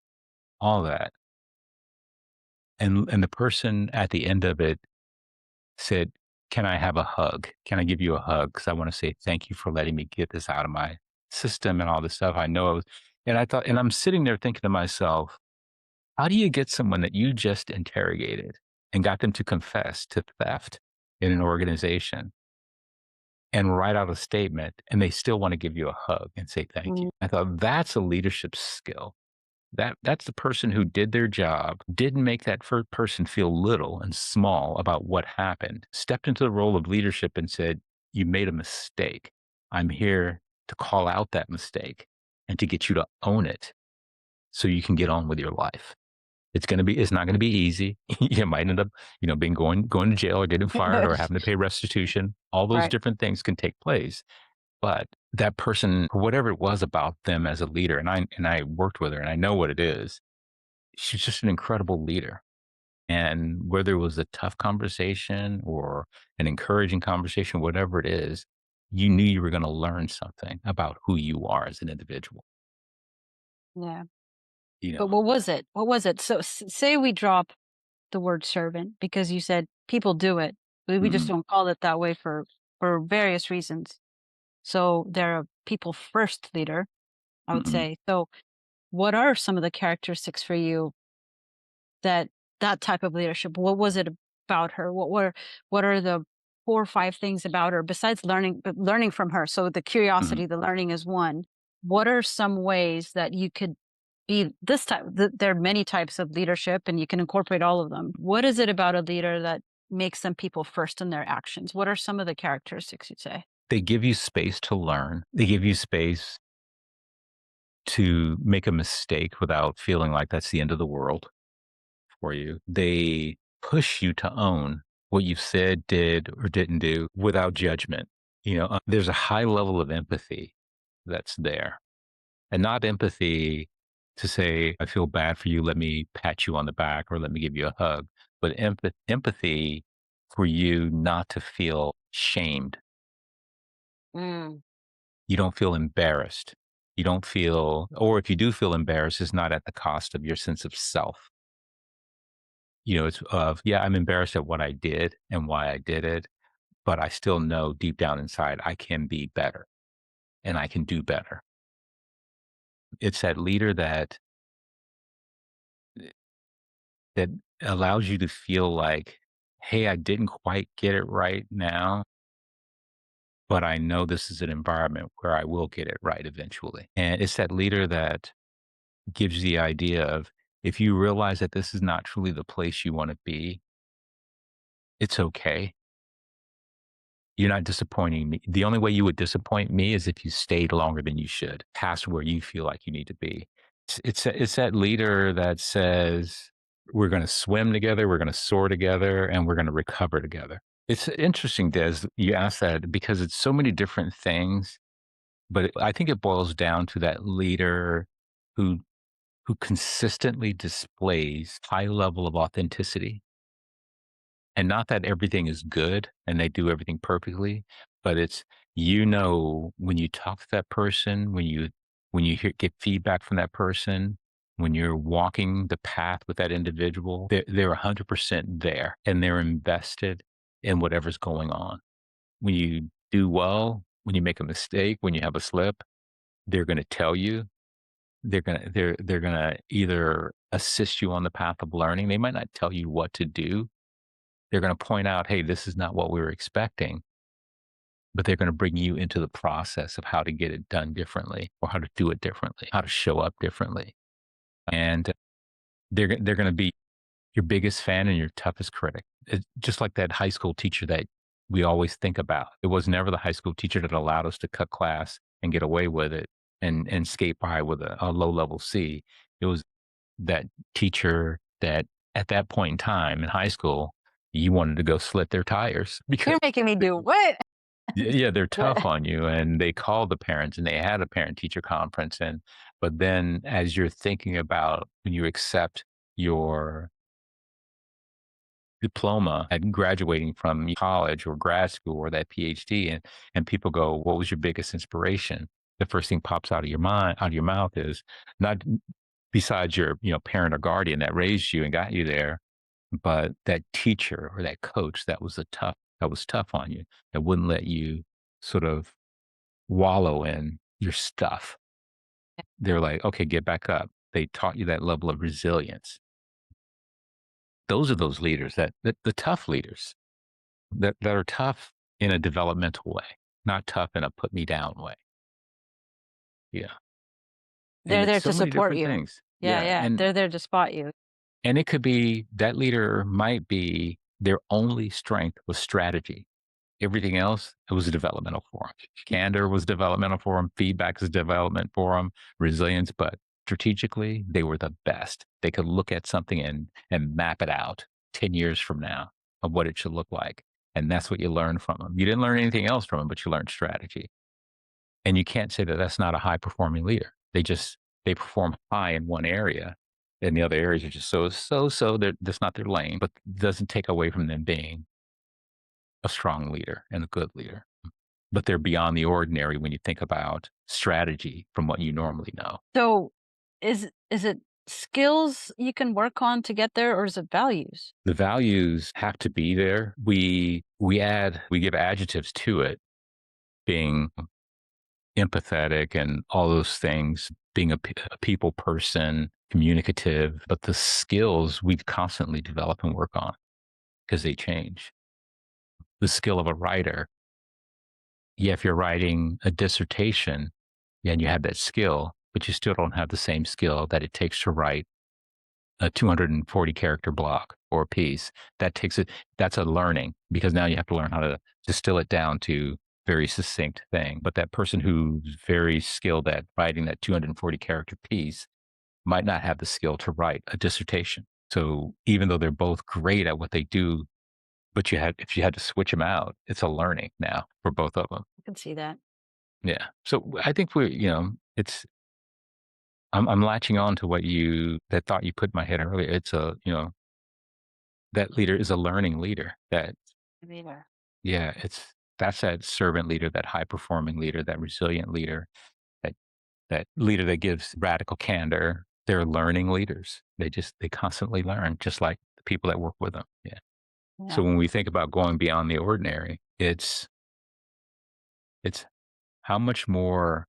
all that. And the person at the end of it said, "Can I have a hug? Can I give you a hug? Because I want to say thank you for letting me get this out of my system and all this stuff." I know it was, and I thought, and I'm sitting there thinking to myself, how do you get someone that you just interrogated and got them to confess to theft in an organization and write out a statement, and they still want to give you a hug and say thank you? Mm, I thought that's a leadership skill. That's the person who did their job, didn't make that first person feel little and small about what happened, stepped into the role of leadership and said, "You made a mistake. I'm here to call out that mistake and to get you to own it so you can get on with your life." It's not gonna be easy. You might end up, being going to jail or getting fired or having to pay restitution. All those right. different things can take place. But that person, whatever it was about them as a leader, and I worked with her and I know what it is, she's just an incredible leader. And whether it was a tough conversation or an encouraging conversation, whatever it is, you knew you were gonna learn something about who you are as an individual, Yeah. you But know? what was it? What was it? So say we drop the word servant because you said people do it. We just Mhm, don't call it that way for various reasons. So they're a people first leader, I would mhm, say. So what are some of the characteristics for you that that type of leadership? What was it about her? What are the 4 or 5 things about her besides learning from her? So the mhm. curiosity, the learning is one. What are some ways that you could be this type? There are many types of leadership, and you can incorporate all of them. What is it about a leader that makes them people first in their actions? What are some of the characteristics you'd say? They give you space to learn. They give you space to make a mistake without feeling like that's the end of the world for you. They push you to own what you've said, did, or didn't do without judgment. There's a high level of empathy that's there, and not empathy to say, "I feel bad for you. Let me pat you on the back or let me give you a hug," but empathy for you not to feel shamed. Mm, You don't feel embarrassed. You don't feel, or if you do feel embarrassed, it's not at the cost of your sense of self. It's of, yeah, I'm embarrassed at what I did and why I did it, but I still know deep down inside I can be better and I can do better. It's that leader that allows you to feel like, hey, I didn't quite get it right now, but I know this is an environment where I will get it right eventually. And it's that leader that gives the idea of, if you realize that this is not truly the place you want to be, it's okay. You're not disappointing me. The only way you would disappoint me is if you stayed longer than you should, past where you feel like you need to be. It's that leader that says, we're going to swim together, we're going to soar together, and we're going to recover together. It's interesting, Des, you asked that because it's so many different things, but I think it boils down to that leader who consistently displays high level of authenticity. And not that everything is good and they do everything perfectly, but it's, when you talk to that person, when you get feedback from that person, when you're walking the path with that individual, they're 100% there and they're invested in whatever's going on. When you do well, when you make a mistake, when you have a slip, they're going to tell you. They're gonna either assist you on the path of learning. They might not tell you what to do. They're gonna point out, "Hey, this is not what we were expecting," but they're gonna bring you into the process of how to get it done differently or how to do it differently, how to show up differently. And they're going to be your biggest fan and your toughest critic. It's just like that high school teacher that we always think about. It was never the high school teacher that allowed us to cut class and get away with it and skate by with a low level C. It was that teacher that at that point in time in high school, you wanted to go slit their tires because You're making me do what? yeah, they're tough What? on you, and they called the parents, and they had a parent teacher conference, and but then as you're thinking about when you accept your diploma and graduating from college or grad school or that PhD, and people go, "What was your biggest inspiration?" The first thing pops out of your mind, out of your mouth is not besides your, parent or guardian that raised you and got you there, but that teacher or that coach that was tough on you, that wouldn't let you sort of wallow in your stuff. They're like, "Okay, get back up." They taught you that level of resilience. Those are those leaders that the tough leaders that are tough in a developmental way, not tough in a put me down way. Yeah. And They're it's there so to many support different you. things. Yeah, Yeah. yeah. And They're there to spot you. and it could be that leader might be their only strength was strategy. Everything else, it was a developmental for 'em. Candor was developmental for them. Feedback is development for them. Resilience, but strategically, they were the best. They could look at something and map it out 10 years from now of what it should look like, and that's what you learned from them. You didn't learn anything else from them, but you learned strategy, and you can't say that that's not a high-performing leader. They perform high in one area, and the other areas are just so. That's not their lane, but doesn't take away from them being a strong leader and a good leader. But they're beyond the ordinary when you think about strategy from what you normally know. So, is it skills you can work on to get there, or is it values? The values have to be there. We give adjectives to it, being empathetic and all those things, being a people person, communicative, but the skills we constantly develop and work on because they change. The skill of a writer, yeah, if you're writing a dissertation, yeah, and you have that skill, but you still don't have the same skill that it takes to write a 240 character block or a piece. That's a learning because now you have to learn how to distill it down to very succinct thing. But that person who's very skilled at writing that 240 character piece might not have the skill to write a dissertation. So even though they're both great at what they do, but if you had to switch them out, it's a learning now for both of them. I can see that. Yeah. So I think it's I'm latching on to that thought you put in my head earlier. It's that leader is a learning leader. Leader. Yeah, that's that servant leader, that high performing leader, that resilient leader, that that leader that gives radical candor. They're learning leaders. They constantly learn, just like the people that work with them. Yeah. So Yeah. when we think about going beyond the ordinary, it's how much more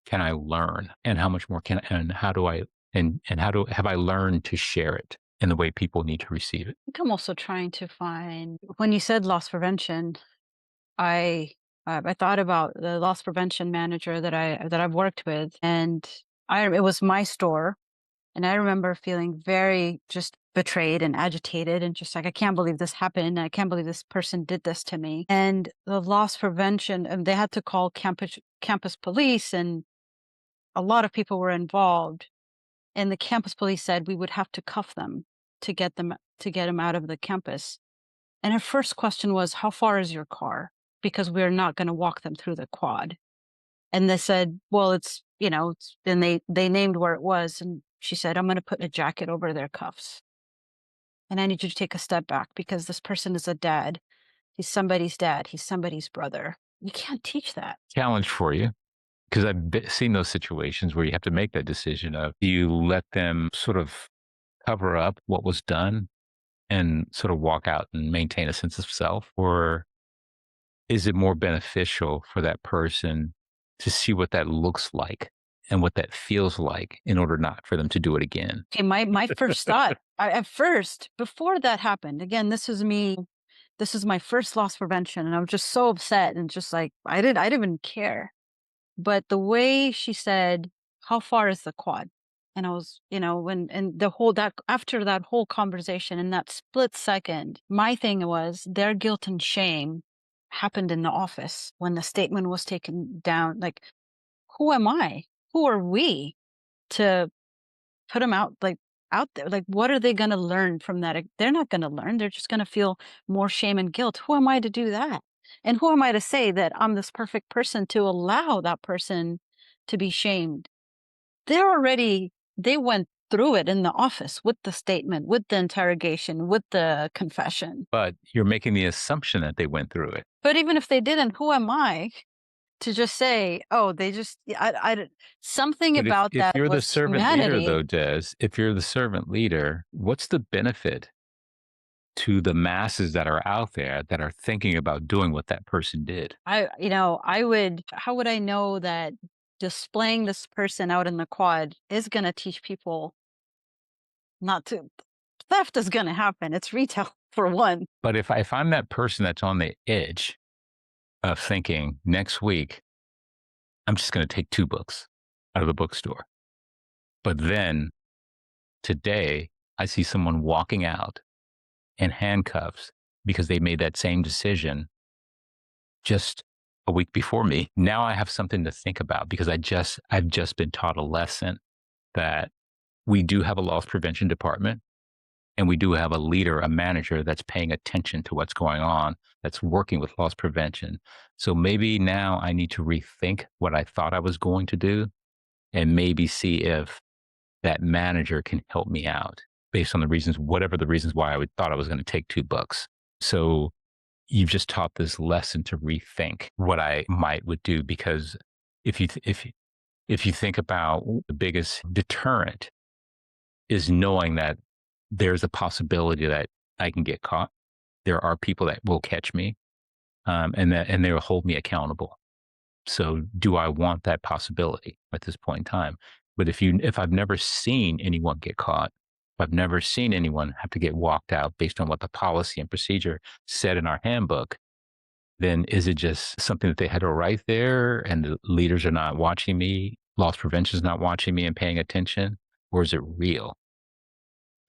can I learn? And how much more and how do I and how do have I learned to share it in the way people need to receive it? I think I'm also trying to find when you said loss prevention, I I thought about the loss prevention manager that I've worked with, and I it was my store, and I remember feeling very just betrayed and agitated, and just like I can't believe this happened. I can't believe this person did this to me. And the loss prevention, and they had to call campus police, and a lot of people were involved. And the campus police said we would have to cuff them to get them out of the campus. And her first question was, "How far is your car?" Because we're not gonna walk them through the quad. And they said, "Well, it's" then they named where it was, and she said, "I'm gonna put a jacket over their cuffs. And I need you to take a step back because this person is a dad. He's somebody's dad. He's somebody's brother. You can't teach that." Challenge for you, because seen those situations where you have to make that decision of do you let them sort of cover up what was done and sort of walk out and maintain a sense of self, or is it more beneficial for that person to see what that looks like and what that feels like in order not for them to do it again? Okay, my first thought, at first, before that happened, again, this is my first loss prevention, and I was just so upset and just like, I didn't even care. But the way she said, "How far is the quad?" And I was, when and the whole that after that whole conversation in that split second, my thing was their guilt and shame happened in the office when the statement was taken down. Like, who am I? Who are we to put them out there? Like, what are they going to learn from that? They're not going to learn. They're just going to feel more shame and guilt. Who am I to do that? And who am I to say that I'm this perfect person to allow that person to be shamed? They went through it in the office with the statement, with the interrogation, with the confession. But you're making the assumption that they went through it. But even if they didn't, who am I to just say, "Oh, they just," something But about if that you're the was servant leader, humanity. though, Des, if you're the servant leader, what's the benefit to the masses that are out there that are thinking about doing what that person did? I would how would I know that displaying this person out in the quad is gonna teach people not to theft is gonna happen. It's retail for one. But if I'm that person that's on the edge of thinking next week, I'm just going to take 2 books out of the bookstore. But then today, I see someone walking out in handcuffs because they made that same decision just a week before me. Now I have something to think about because I've just been taught a lesson that we do have a loss prevention department and we do have a leader, a manager that's paying attention to what's going on, that's working with loss prevention. So maybe now I need to rethink what I thought I was going to do and maybe see if that manager can help me out based on the reasons, whatever the reasons why thought I was going to take 2 books. So you've just taught this lesson to rethink what I might would do because if you th- if you think about the biggest deterrent is knowing that there's a possibility that I can get caught. There are people that will catch me, and they will hold me accountable. So, do I want that possibility at this point in time? But if I've never seen anyone get caught, if I've never seen anyone have to get walked out based on what the policy and procedure said in our handbook, then is it just something that they had to write there, and the leaders are not watching me, loss prevention is not watching me and paying attention, or is it real?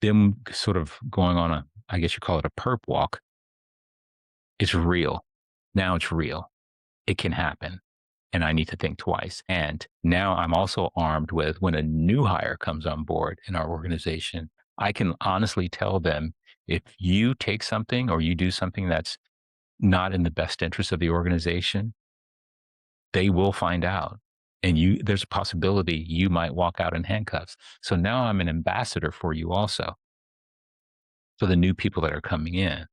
Them sort of going on a, I guess you call it a perp walk, is real. Now it's real. It can happen. And I need to think twice. And now I'm also armed with when a new hire comes on board in our organization, I can honestly tell them if you take something or you do something that's not in the best interest of the organization, they will find out. And there's a possibility you might walk out in handcuffs. So now I'm an ambassador for you also, for the new people that are coming in.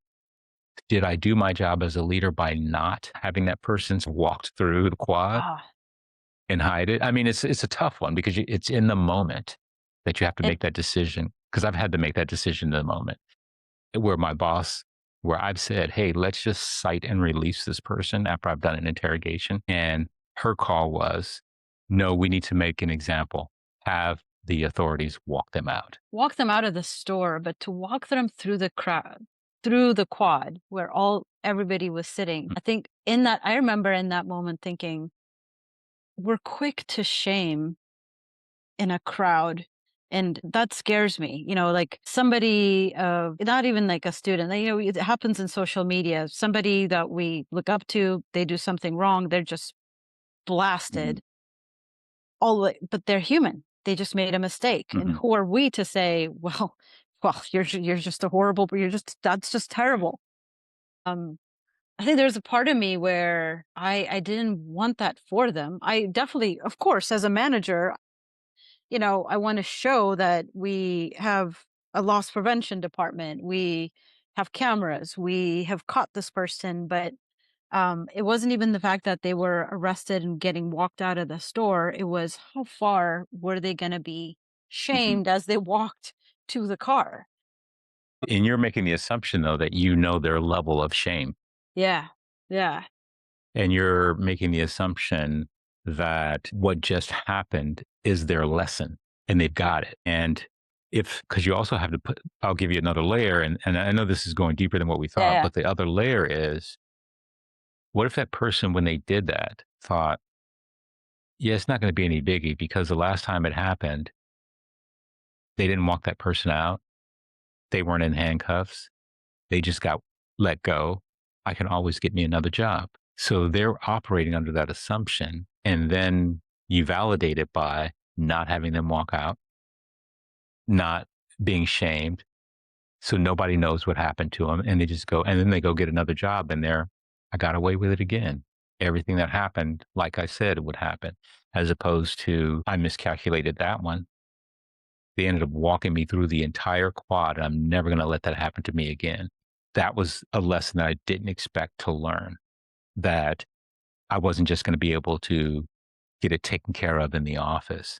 Did I do my job as a leader by not having that person walked through the quad Ah, and hide it? I mean, it's a tough one because it's in the moment that you have to it make that decision. Because I've had to make that decision in the moment where my boss, where I've said, "Hey, let's just cite and release this person after I've done an interrogation," and her call was, "No, we need to make an example. Have the authorities walk them out." walk them out of the store, but to walk them through the crowd, through the quad where all everybody was sitting. Mm, I remember in that moment thinking, we're quick to shame in a crowd. And that scares me, like somebody, not even like a student, it happens in social media. Somebody that we look up to, they do something wrong, they're just mhm, blasted. But they're human. They just made a mistake. And mhm. who are we to say, well, well, you're just a horrible, that's just terrible. Um, I think there's a part of me where I didn't want that for them. I definitely, of course, as a manager, I want to show that we have a loss prevention department. We have cameras. We have caught this person, but it wasn't even the fact that they were arrested and getting walked out of the store. It was how far were they going to be Mhm. shamed as they walked to the car? And you're making the assumption, though, that you know their level of shame. Yeah. Yeah. And you're making the assumption that what just happened is their lesson and they've got it. And because you also have to I'll give you another layer. And I know this is going deeper than what we Yeah. thought, Yeah. but the other layer is what if that person, when they did that, thought, yeah, it's not going to be any biggie because the last time it happened, They didn't walk that person out. They weren't in handcuffs. They just got let go. I can always get me another job. So they're operating under that assumption. And then you validate it by not having them walk out, not being shamed. So nobody knows what happened to them. And they just go, and then they go get another job and I got away with it again. Everything that happened, like I said, would happen, as opposed to I miscalculated that one. They ended up walking me through the entire quad. And I'm never going to let that happen to me again. That was a lesson that I didn't expect to learn, that I wasn't just going to be able to get it taken care of in the office,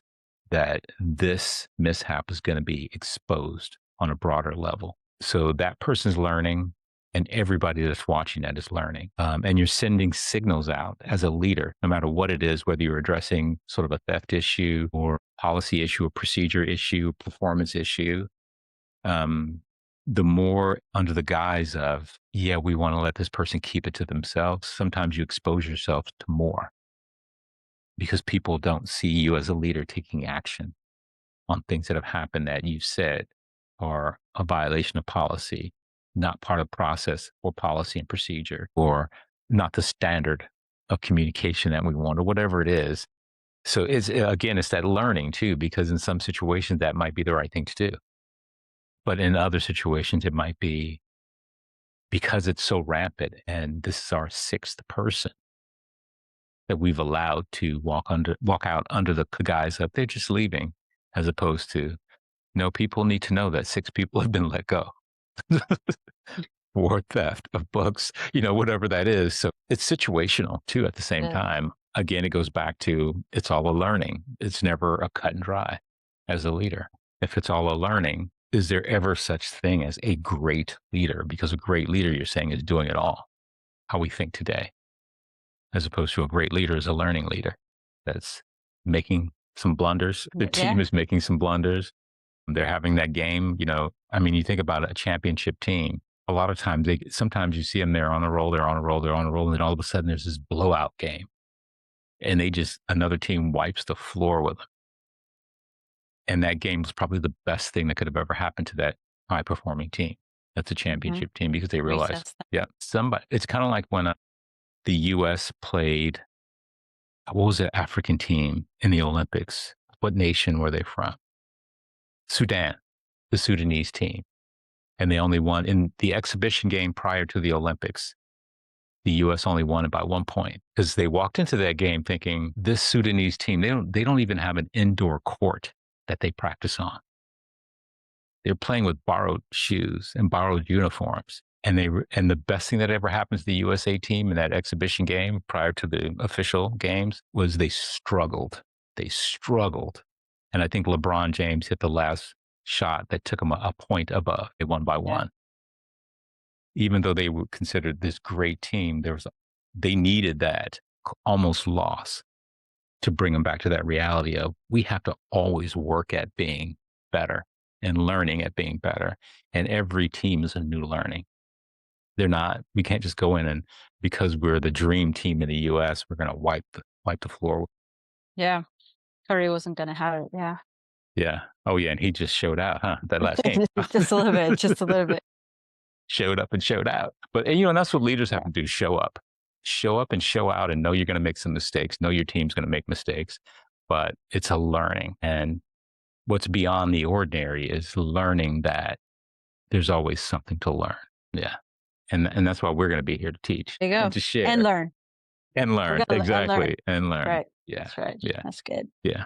that this mishap is going to be exposed on a broader level. So that person's learning, and everybody that's watching that is learning. And you're sending signals out as a leader, no matter what it is, whether you're addressing sort of a theft issue or policy issue, a procedure issue, performance issue. The more under the guise of, yeah, we want to let this person keep it to themselves, sometimes you expose yourself to more because people don't see you as a leader taking action on things that have happened that you've said are a violation of policy, not part of process or policy and procedure, or not the standard of communication that we want, or whatever it is. So it's that learning too, because in some situations that might be the right thing to do. But in other situations, it might be because it's so rampant and this is our sixth person that we've allowed to walk out under the guise of they're just leaving, as opposed to, no, people need to know that 6 people have been let go for theft of books, whatever that is. So it's situational too at the same Yeah. time. Again, it goes back to it's all a learning. It's never a cut and dry as a leader. If it's all a learning, is there ever such thing as a great leader? Because a great leader, you're saying, is doing it all, how we think today, as opposed to a great leader is a learning leader that's making some blunders. The team Yeah. is making some blunders. They're having that game, you think about a championship team. A lot of times sometimes you see them, they're on a roll, they're on a roll, they're on a roll. And then all of a sudden there's this blowout game and another team wipes the floor with them. And that game was probably the best thing that could have ever happened to that high performing team. That's a championship team, because they realized, Recess. yeah, it's kind of like when the US played, what was the African team in the Olympics? What nation were they from? Sudan, the Sudanese team. And they only won in the exhibition game prior to the Olympics. The US only won it by 1 point because they walked into that game thinking this Sudanese team, they don't even have an indoor court that they practice on. They're playing with borrowed shoes and borrowed uniforms. And the best thing that ever happened to the USA team in that exhibition game prior to the official games was they struggled. They struggled. And I think LeBron James hit the last shot that took them a point above. They won by 1. Even though they were considered this great team, they needed that almost loss to bring them back to that reality of we have to always work at being better and learning at being better. And every team is a new learning. We can't just go in and because we're the dream team in the US, we're going to wipe the floor. Yeah. Curry wasn't gonna have it. Yeah. Yeah. Oh yeah. And he just showed out, huh? That last game. Just a little bit. Just a little bit. Showed up and showed out. But, and that's what leaders have Yeah. to do, show up. Show up and show out and know you're going to make some mistakes. Know your team's going to make mistakes, but it's a learning. And what's beyond the ordinary is learning that there's always something to learn. Yeah. And that's why we're going to be here to teach There you go. and to share And learn. and We learn. gotta and learn. Exactly. And learn. Right. Yeah. That's right. Yeah. That's good. Yeah.